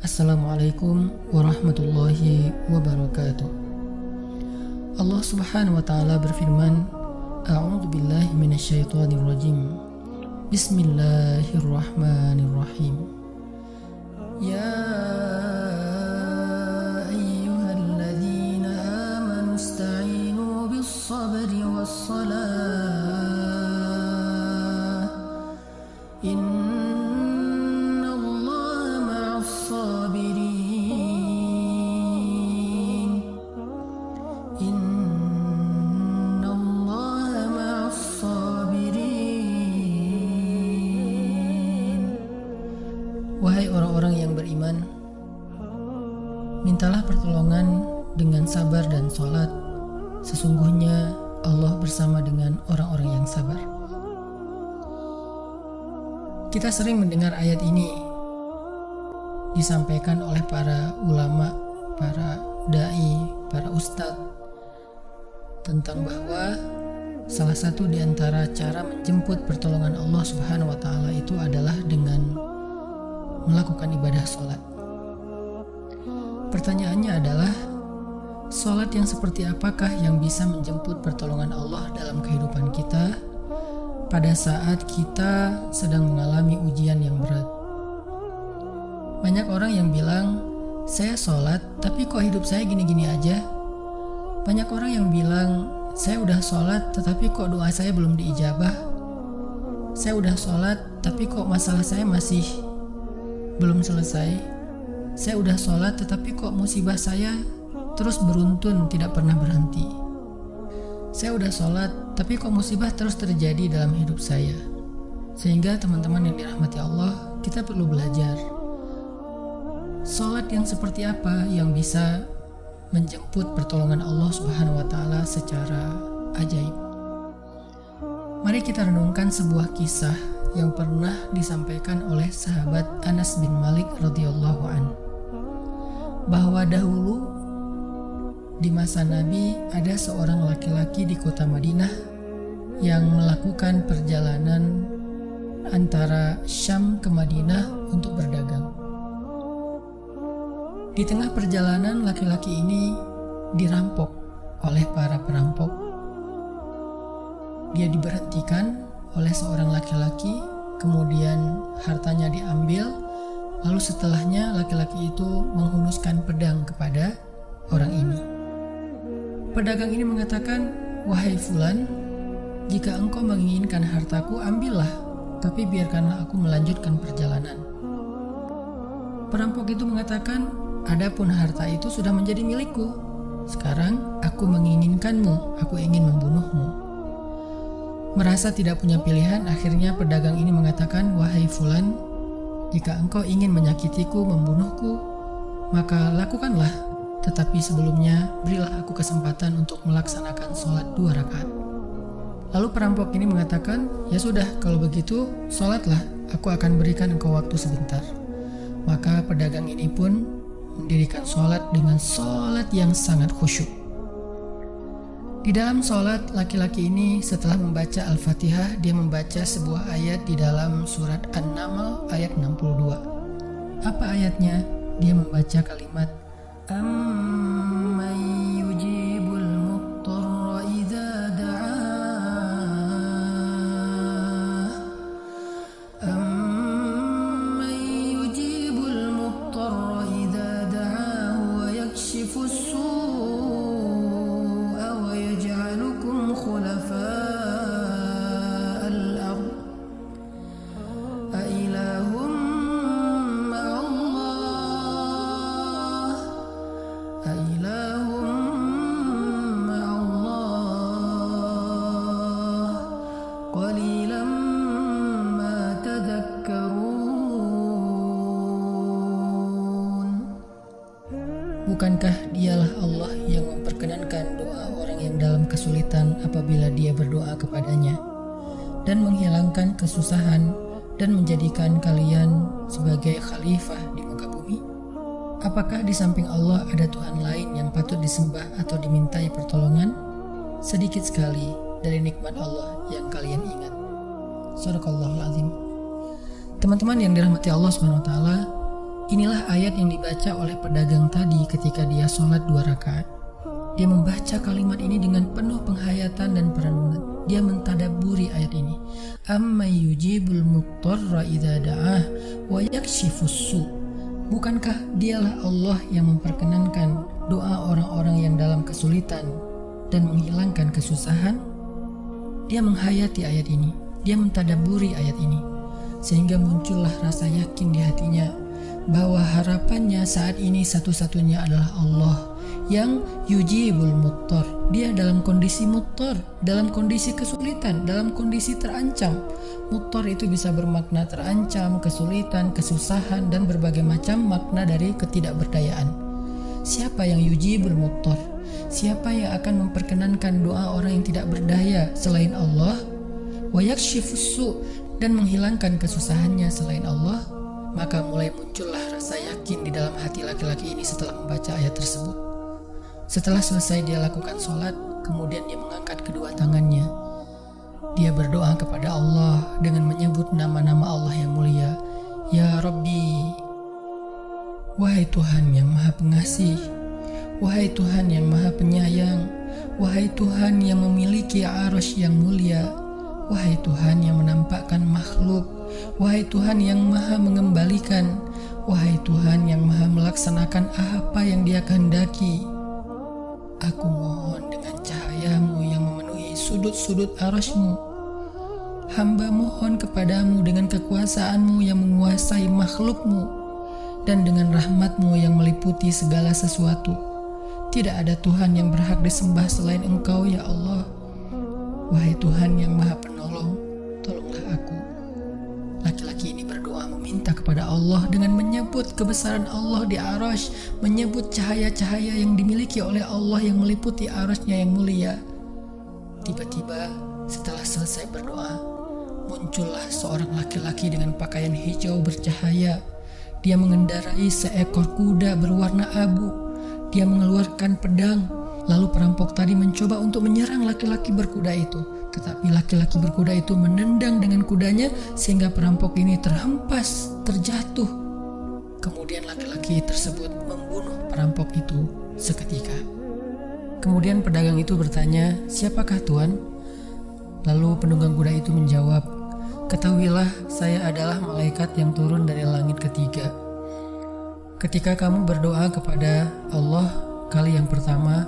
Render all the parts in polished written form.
Assalamualaikum warahmatullahi wabarakatuh. Allah subhanahu wa ta'ala berfirman, A'udzu billahi minasyaitonir rajim. Bismillahirrahmanirrahim. Ya ayyuhalladzina amanu ista'inu bis-sabri was-salah. Wahai orang-orang yang beriman, mintalah pertolongan dengan sabar dan sholat. Sesungguhnya Allah bersama dengan orang-orang yang sabar. Kita sering mendengar ayat ini disampaikan oleh para ulama, para da'i, para ustadz, tentang bahwa salah satu di antara cara menjemput pertolongan Allah Subhanahu wa ta'ala itu adalah dengan melakukan ibadah sholat. Pertanyaannya adalah, sholat yang seperti apakah yang bisa menjemput pertolongan Allah dalam kehidupan kita pada saat kita sedang mengalami ujian yang berat? Banyak orang yang bilang, saya sholat tapi kok hidup saya gini-gini aja. Banyak orang yang bilang, saya udah sholat tetapi kok doa saya belum diijabah. Saya udah sholat tapi kok masalah saya masih belum selesai. Saya udah sholat tetapi kok musibah saya terus beruntun, tidak pernah berhenti. Saya udah sholat tapi kok musibah terus terjadi dalam hidup saya. Sehingga teman-teman yang dirahmati Allah, kita perlu belajar sholat yang seperti apa yang bisa menjemput pertolongan Allah Subhanahu wa ta'ala secara ajaib. Mari kita renungkan sebuah kisah yang pernah disampaikan oleh sahabat Anas bin Malik radhiyallahu an, bahwa dahulu di masa Nabi ada seorang laki-laki di kota Madinah yang melakukan perjalanan antara Syam ke Madinah untuk berdagang. Di tengah perjalanan, laki-laki ini dirampok oleh para perampok. Dia diberhentikan oleh seorang laki-laki, kemudian hartanya diambil, lalu setelahnya laki-laki itu menghunuskan pedang kepada orang ini. Pedagang ini mengatakan, wahai fulan, jika engkau menginginkan hartaku, ambillah, tapi biarkanlah aku melanjutkan perjalanan. Perampok itu mengatakan, adapun harta itu sudah menjadi milikku. Sekarang aku menginginkanmu, aku ingin membunuhmu. Merasa tidak punya pilihan, akhirnya pedagang ini mengatakan, wahai fulan, jika engkau ingin menyakitiku, membunuhku, maka lakukanlah. Tetapi sebelumnya, berilah aku kesempatan untuk melaksanakan sholat 2 rakaat. Lalu perampok ini mengatakan, ya sudah, kalau begitu, sholatlah, aku akan berikan engkau waktu sebentar. Maka pedagang ini pun mendirikan sholat dengan sholat yang sangat khusyuk. Di dalam sholat, laki-laki ini setelah membaca Al-Fatihah, dia membaca sebuah ayat di dalam surat An-Naml ayat 62. Apa ayatnya? Dia membaca kalimat Amman yujibul muttarra idza da'ah. Amman yujibul muttarra idza da'ah wa yakshifus su' Bukankah dialah Allah yang memperkenankan doa orang yang dalam kesulitan apabila dia berdoa kepadanya, dan menghilangkan kesusahan dan menjadikan kalian sebagai khalifah di muka bumi? Apakah di samping Allah ada Tuhan lain yang patut disembah atau dimintai pertolongan? Sedikit sekali dari nikmat Allah yang kalian ingat. Shadaqallahul azim. Teman-teman yang dirahmati Allah SWT, Inilah ayat yang dibaca oleh pedagang tadi ketika dia sholat 2 rakaat. Dia membaca kalimat ini dengan penuh penghayatan dan perenungan. Dia mentadabburi ayat ini. Amma yujibul muttarra idza da'ah wa yakshifus su. Bukankah dialah Allah yang memperkenankan doa orang-orang yang dalam kesulitan dan menghilangkan kesusahan? Dia menghayati ayat ini. Dia mentadabburi ayat ini. Sehingga muncullah rasa yakin di hatinya bahwa harapannya saat ini satu-satunya adalah Allah yang yujibul muttar. Dia dalam kondisi muttar, dalam kondisi kesulitan, dalam kondisi terancam. Muttar itu bisa bermakna terancam, kesulitan, kesusahan, dan berbagai macam makna dari ketidakberdayaan. Siapa yang yujibul muttar? Siapa yang akan memperkenankan doa orang yang tidak berdaya selain Allah? Wa yakshifus su, dan menghilangkan kesusahannya selain Allah. Maka mulai muncullah rasa yakin di dalam hati laki-laki ini setelah membaca ayat tersebut. Setelah selesai dia lakukan sholat, kemudian dia mengangkat kedua tangannya. Dia berdoa kepada Allah dengan menyebut nama-nama Allah yang mulia. Ya Rabbi, wahai Tuhan yang maha pengasih, wahai Tuhan yang maha penyayang, wahai Tuhan yang memiliki arasy yang mulia, wahai Tuhan yang menampakkan makhluk, wahai Tuhan yang maha mengembalikan, wahai Tuhan yang maha melaksanakan apa yang Dia kehendaki. Aku mohon dengan cahayamu yang memenuhi sudut-sudut arasy-Mu. Hamba mohon kepadamu dengan kekuasaanmu yang menguasai makhluk-Mu dan dengan rahmat-Mu yang meliputi segala sesuatu. Tidak ada Tuhan yang berhak disembah selain Engkau, ya Allah. Wahai Tuhan yang maha penolong, tolonglah aku. Laki-laki ini berdoa meminta kepada Allah dengan menyebut kebesaran Allah di arasy, menyebut cahaya-cahaya yang dimiliki oleh Allah yang meliputi arasy-Nya yang mulia. Tiba-tiba setelah selesai berdoa, muncullah seorang laki-laki dengan pakaian hijau bercahaya. Dia mengendarai seekor kuda berwarna abu. Dia mengeluarkan pedang. Lalu perampok tadi mencoba untuk menyerang laki-laki berkuda itu. Tetapi laki-laki berkuda itu menendang dengan kudanya sehingga perampok ini terhempas, terjatuh. Kemudian laki-laki tersebut membunuh perampok itu seketika. Kemudian pedagang itu bertanya, "Siapakah Tuan?" Lalu penunggang kuda itu menjawab, "Ketahuilah, saya adalah malaikat yang turun dari langit ketiga. Ketika kamu berdoa kepada Allah kali yang pertama,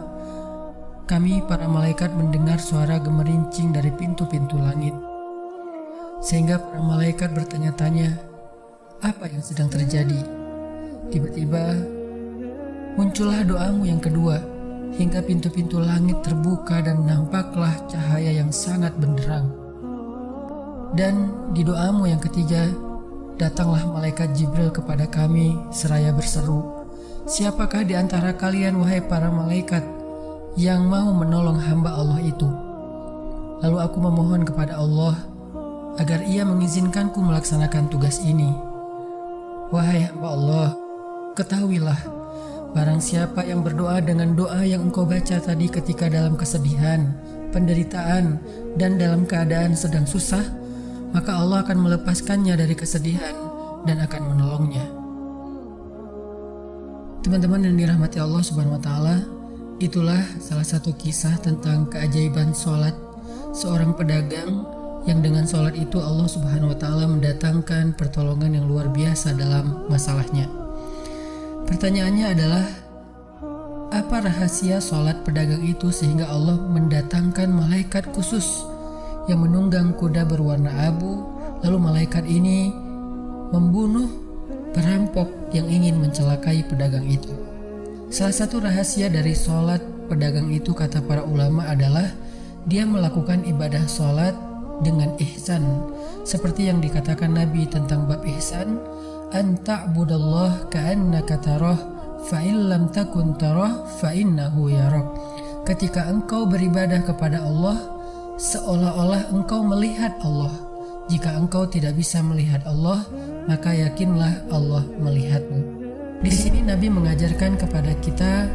kami para malaikat mendengar suara gemerincing dari pintu-pintu langit. Sehingga para malaikat bertanya-tanya, apa yang sedang terjadi? Tiba-tiba muncullah doamu yang kedua, hingga pintu-pintu langit terbuka dan nampaklah cahaya yang sangat benderang. Dan di doamu yang ketiga, datanglah malaikat Jibril kepada kami seraya berseru, siapakah di antara kalian wahai para malaikat yang mau menolong hamba Allah itu? Lalu aku memohon kepada Allah agar Ia mengizinkanku melaksanakan tugas ini. Wahai hamba Allah, ketahuilah, barang siapa yang berdoa dengan doa yang engkau baca tadi ketika dalam kesedihan, penderitaan, dan dalam keadaan sedang susah, maka Allah akan melepaskannya dari kesedihan dan akan menolongnya. Teman-teman yang dirahmati Allah Subhanahu wa Ta'ala, itulah salah satu kisah tentang keajaiban sholat seorang pedagang yang dengan sholat itu Allah Subhanahu wa Ta'ala mendatangkan pertolongan yang luar biasa dalam masalahnya. Pertanyaannya adalah, apa rahasia sholat pedagang itu sehingga Allah mendatangkan malaikat khusus yang menunggang kuda berwarna abu, lalu malaikat ini membunuh perampok yang ingin mencelakai pedagang itu? Salah satu rahasia dari sholat pedagang itu, kata para ulama, adalah dia melakukan ibadah sholat dengan ihsan. Seperti yang dikatakan Nabi tentang bab ihsan, an ta'budallah ka'annaka tarah fa in lam takun tarah fa innahu yarak. Ketika engkau beribadah kepada Allah, seolah-olah engkau melihat Allah. Jika engkau tidak bisa melihat Allah, maka yakinlah Allah melihatmu. Di sini Nabi mengajarkan kepada kita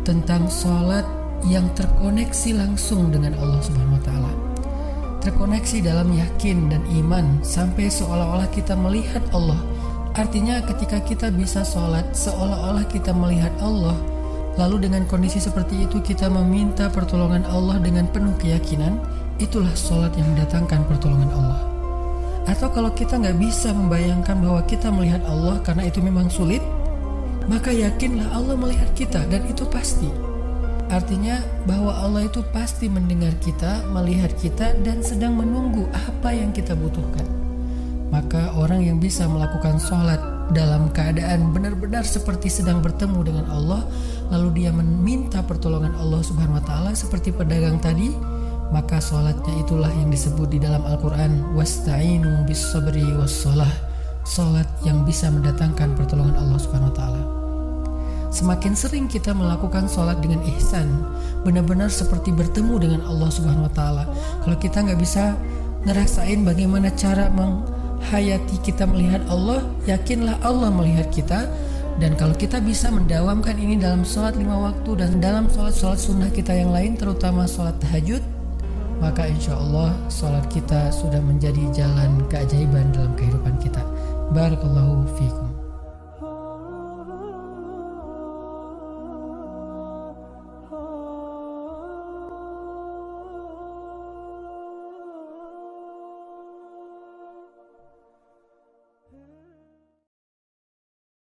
tentang sholat yang terkoneksi langsung dengan Allah Subhanahu wa Ta'ala. Terkoneksi dalam yakin dan iman sampai seolah-olah kita melihat Allah. Artinya ketika kita bisa sholat seolah-olah kita melihat Allah, lalu dengan kondisi seperti itu kita meminta pertolongan Allah dengan penuh keyakinan, itulah sholat yang mendatangkan pertolongan Allah. Atau kalau kita nggak bisa membayangkan bahwa kita melihat Allah karena itu memang sulit, maka yakinlah Allah melihat kita dan itu pasti. Artinya bahwa Allah itu pasti mendengar kita, melihat kita, dan sedang menunggu apa yang kita butuhkan. Maka orang yang bisa melakukan sholat dalam keadaan benar-benar seperti sedang bertemu dengan Allah, lalu dia meminta pertolongan Allah Subhanahu wa Ta'ala seperti pedagang tadi, maka sholatnya itulah yang disebut di dalam Al-Quran wasta'inu bis sabri was sholah, sholat yang bisa mendatangkan pertolongan Allah Subhanahu wa Ta'ala. Semakin sering kita melakukan sholat dengan ihsan, benar-benar seperti bertemu dengan Allah Subhanahu wa Ta'ala. Kalau kita nggak bisa ngerasain bagaimana cara menghayati kita melihat Allah, yakinlah Allah melihat kita. Dan kalau kita bisa mendawamkan ini dalam sholat 5 waktu dan dalam sholat-sholat sunnah kita yang lain, terutama sholat tahajud, maka insya Allah sholat kita sudah menjadi jalan keajaiban dalam kehidupan kita. Barakallahu fiikum.